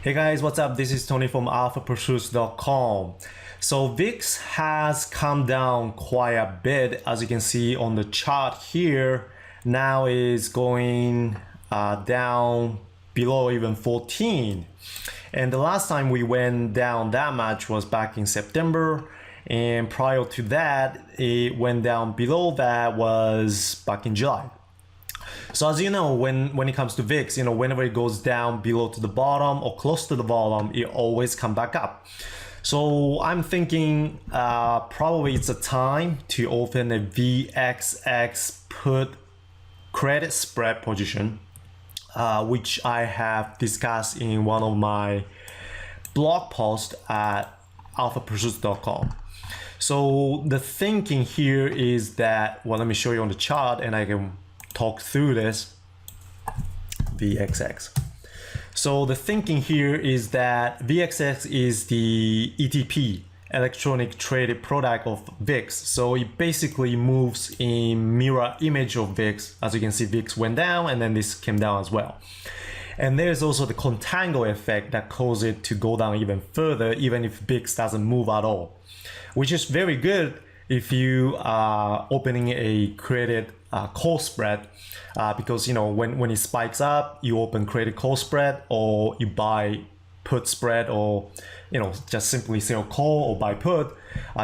Hey guys, what's up? This is Tony from alphapursuits.com. So VIX has come down quite a bit, as you can see on the chart here. Now is going down below even 14. And the last time we went down that much was back in September. And prior to that, it went down below that was back in July. So as you know, when it comes to VIX, whenever it goes down below to the bottom or close to the bottom, it always come back up. So I'm thinking probably it's a time to open a VXX put credit spread position, which I have discussed in one of my blog posts at alphapursuits.com. So the thinking here is that, well, let me show you on the chart and I can talk through this. VXX. So the thinking here is that VXX is the ETP, electronic traded product of VIX. So it basically moves in mirror image of VIX. As you can see, VIX went down and then this came down as well. And there's also the contango effect that causes it to go down even further, even if VIX doesn't move at all, which is very good if you are opening a credit call spread, because when it spikes up, you open credit call spread, or you buy put spread, or just simply sell call or buy put.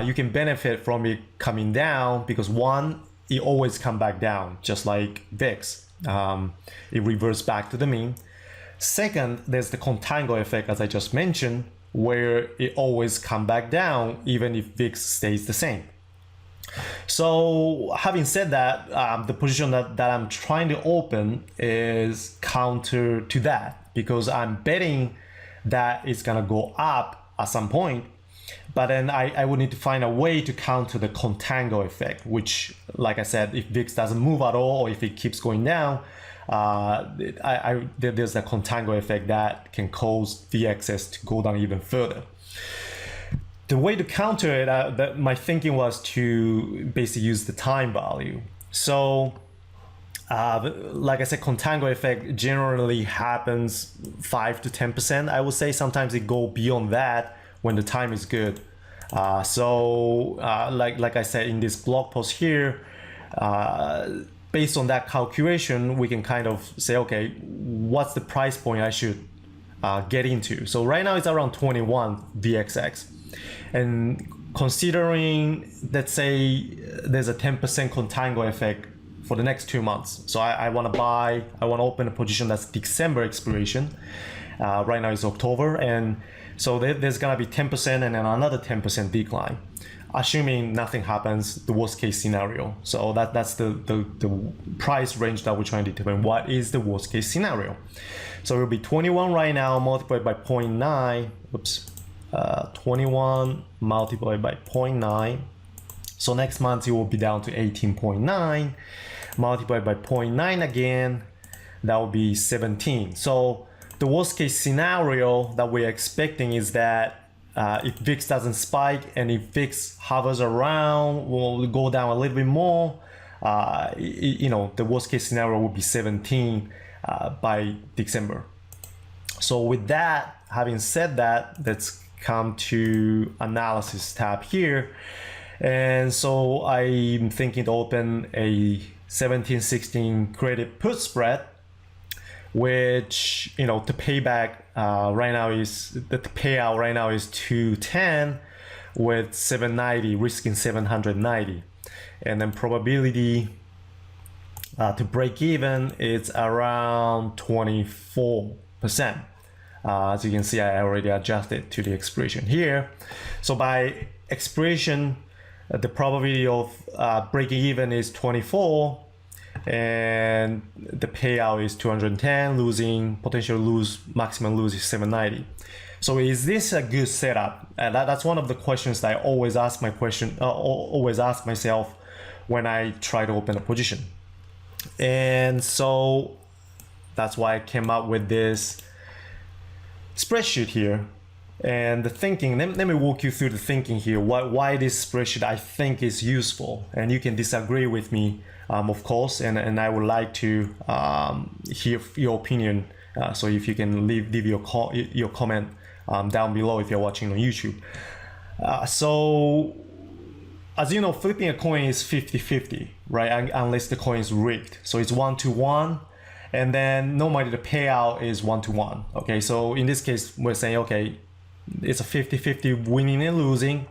You can benefit from it coming down because one, it always come back down, just like VIX. It reverts back to the mean. Second, there's the contango effect, as I just mentioned, where it always come back down even if VIX stays the same. So having said that, the position that I'm trying to open is counter to that, because I'm betting that it's gonna go up at some point, but then I would need to find a way to counter the contango effect, which, like I said, if VIX doesn't move at all or if it keeps going down, there's a contango effect that can cause VXX to go down even further. The way to counter it, my thinking was to basically use the time value. So, like I said, contango effect generally happens 5 to 10%. I would say sometimes it go beyond that when the time is good. Like I said in this blog post here, based on that calculation, we can kind of say, okay, what's the price point I should get into? So right now it's around 21 VXX. And considering, let's say there's a 10% contango effect for the next 2 months. So I want to open a position that's December expiration. Right now it's October. And so there's going to be 10% and then another 10% decline, assuming nothing happens, the worst case scenario. So that's the price range that we're trying to determine. What is the worst case scenario? So it will be 21 right now multiplied by 0.9. 21 multiplied by 0.9. So next month it will be down to 18.9 multiplied by 0.9 again. That will be 17. So the worst case scenario that we're expecting is that if VIX doesn't spike and if VIX hovers around, will go down a little bit more. The worst case scenario would be 17 by December. So with that, having said that, let's come to analysis tab here. And so I'm thinking to open a 17-16 credit put spread, which, the payback right now is, the payout right now is 210 with 790, risking 790. And then probability to break even, it's around 24%. As you can see, I already adjusted to the expiration here. So by expiration, the probability of breaking even is 24, and the payout is 210, maximum lose is 790. So is this a good setup? And that's one of the questions that I always ask myself when I try to open a position. And so that's why I came up with this spreadsheet here. And the thinking, let me walk you through the thinking here, why this spreadsheet I think is useful. And you can disagree with me, of course, and I would like to hear your opinion So if you can leave your comment down below if you're watching on YouTube. So as you know, flipping a coin is 50-50, right? Unless the coin is rigged. So it's 1-to-1, and then normally the payout is 1-to-1. Okay, so in this case, we're saying, okay, it's a 50-50 winning and losing.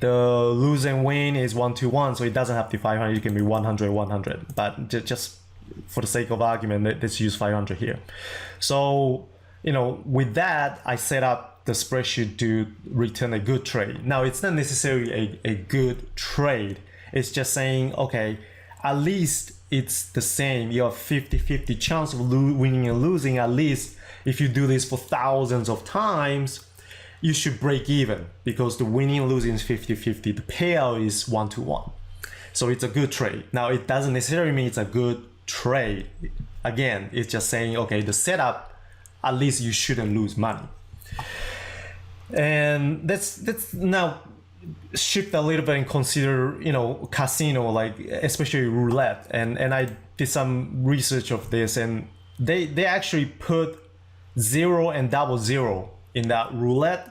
The lose and win is 1-to-1, so it doesn't have to be 500. It can be 100-100. But just for the sake of argument, let's use 500 here. So, you know, with that, I set up the spreadsheet to return a good trade. Now, it's not necessarily a good trade. It's just saying, okay, at least it's the same. You have 50-50 chance of winning and losing. At least if you do this for thousands of times, you should break even, because the winning and losing is 50-50. The payout is 1-to-1. So it's a good trade. Now, it doesn't necessarily mean it's a good trade. Again, it's just saying, okay, the setup, at least you shouldn't lose money. And let's now shift a little bit and consider, you know, casino, like especially roulette. And I did some research of this, and they actually put 0 and 00 in that roulette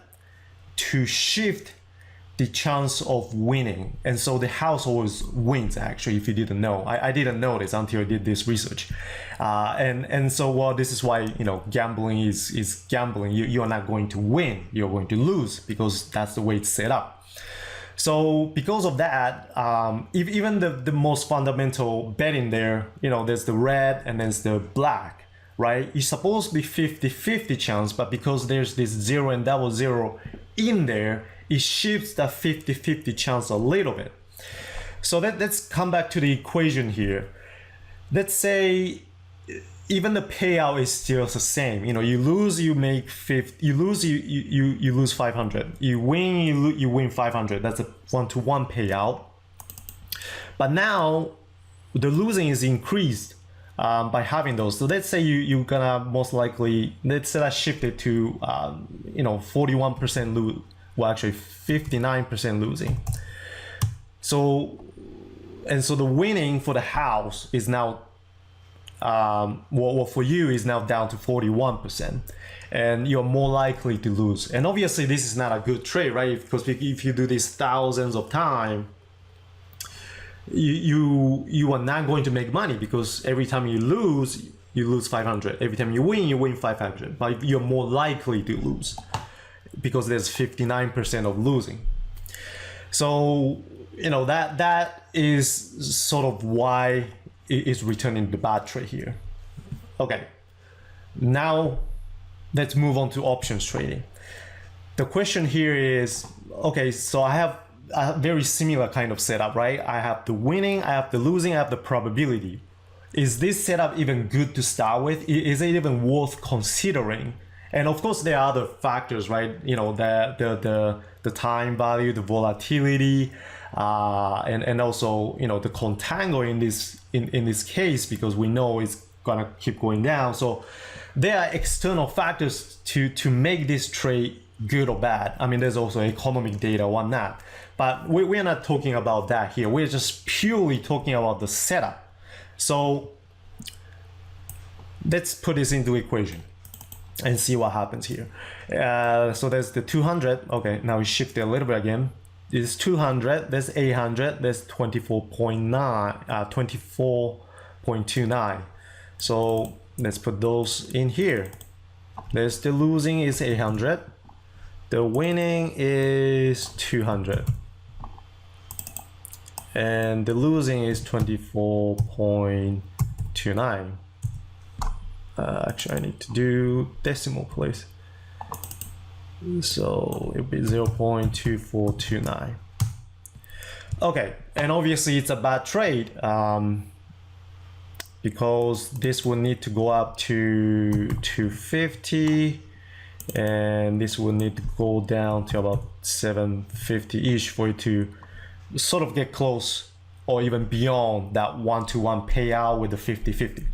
to shift the chance of winning. And so the house always wins, actually, if you didn't know. I didn't know this until I did this research. And so, well, this is why, you know, gambling is gambling. You are not going to win, you're going to lose, because that's the way it's set up. So because of that, even the most fundamental bet in there, you know, there's the red and there's the black, right? It's supposed to be 50-50 chance, but because there's this 0 and 00 in there, it shifts that 50-50 chance a little bit. So let's come back to the equation here. Let's say even the payout is still the same. You know, you lose, you make 50. You lose, you lose 500. You win, you win 500. That's a 1-to-1 payout. But now the losing is increased by having those. So let's say you're gonna most likely, let's say that shifted to you know, 41% lose. Well, actually 59% losing. So, and so the winning for the house is now, well, for you is now down to 41%, and you're more likely to lose. And obviously this is not a good trade, right? Because if you do this thousands of times, you are not going to make money, because every time you lose 500. Every time you win 500. But you're more likely to lose, because there's 59% of losing. So, you know, that is sort of why it is returning the bad trade here. Okay, now let's move on to options trading. The question here is, okay, so I have a very similar kind of setup, right? I have the winning, I have the losing, I have the probability. Is this setup even good to start with? Is it even worth considering? And of course, there are other factors, right? You know, the time value, the volatility, and also, you know, the contango in this case, because we know it's gonna keep going down. So there are external factors to make this trade good or bad. I mean, there's also economic data on that, but we're not talking about that here. We're just purely talking about the setup. So let's put this into equation and see what happens here. So there's the 200. Okay, now we shift it a little bit again. This is 200, there's 800, there's 24.29. So let's put those in here. There's the losing is 800. The winning is 200. And the losing is 24.29. Actually, I need to do decimal place. So it'll be 0.2429. Okay, and obviously it's a bad trade because this will need to go up to 250, and this will need to go down to about 750-ish for it to sort of get close or even beyond that 1-to-1 payout with the 50-50.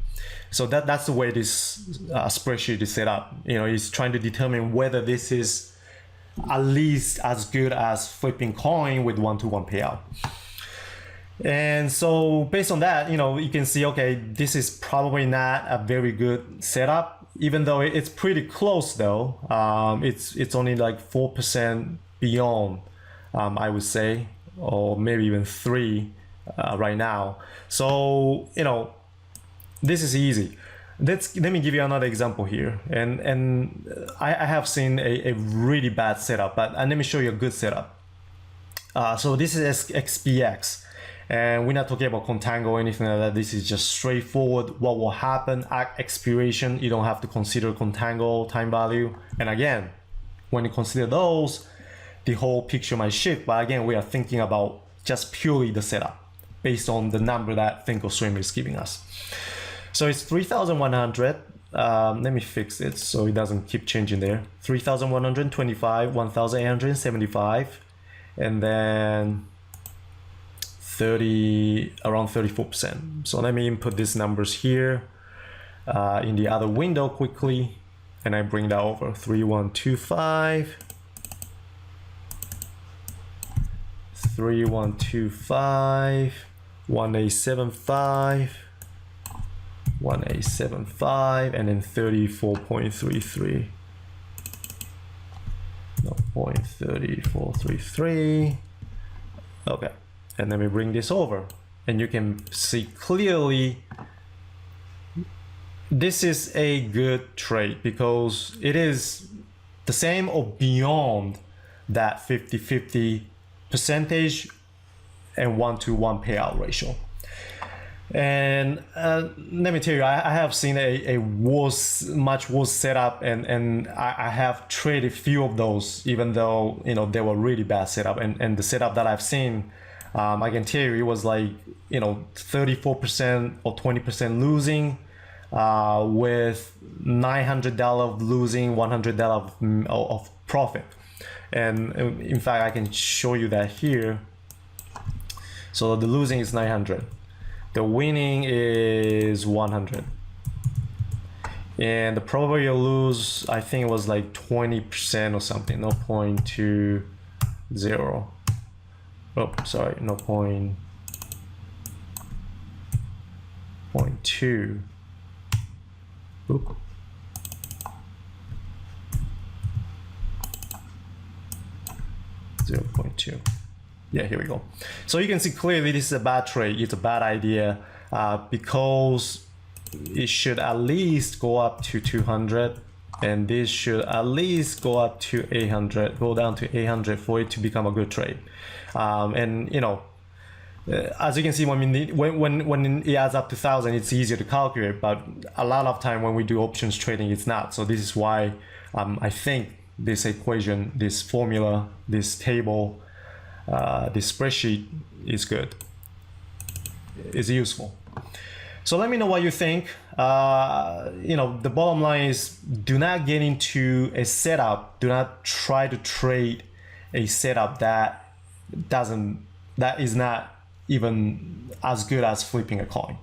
So that's the way this spreadsheet is set up. You know, it's trying to determine whether this is at least as good as flipping coin with 1-to-1 payout. And so based on that, you can see, okay, this is probably not a very good setup, even though it's pretty close though. It's only like 4% beyond, I would say, or maybe even 3 right now. So, this is easy. Let me give you another example here. And I have seen a really bad setup, but let me show you a good setup. So this is XPX. And we're not talking about contango or anything like that. This is just straightforward what will happen at expiration. You don't have to consider contango, time value. And again, when you consider those, the whole picture might shift. But again, we are thinking about just purely the setup based on the number that Thinkorswim is giving us. So it's 3,100. Let me fix it so it doesn't keep changing there. 3,125, 1,875, and then around 34%. So let me input these numbers here in the other window quickly, and I bring that over. 3,125, 3,125, 1,875, 1,875, and then 34.33. No, 0.3433. Okay. And then we bring this over, and you can see clearly this is a good trade because it is the same or beyond that 50-50 percentage and 1-to-1 payout ratio. And let me tell you, I have seen a much worse setup, and I have traded few of those, even though they were really bad setup. And the setup that I've seen, I can tell you it was like 34% or 20% losing, with $900 losing, $100 of profit. And in fact, I can show you that here. So the losing is 900, the winning is 100, and the probability of lose, I think it was like 20% or something, 0.20. Oh, sorry, 0.2. Oop. .2. Yeah, here we go. So you can see clearly this is a bad trade. It's a bad idea because it should at least go up to 200, and this should at least go up to 800, go down to 800 for it to become a good trade. And as you can see, when it adds up to 1,000, it's easier to calculate, but a lot of time when we do options trading, it's not. So this is why I think this equation, this formula, this table, this spreadsheet is good, is useful. So let me know what you think. The bottom line is, do not get into a setup, do not try to trade a setup that is not even as good as flipping a coin.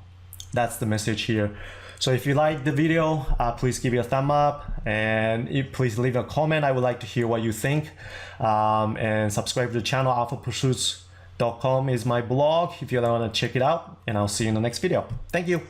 That's the message here. So if you like the video, please give it a thumb up, and please leave a comment. I would like to hear what you think, and subscribe to the channel. alphapursuits.com is my blog if you want to check it out, and I'll see you in the next video. Thank you.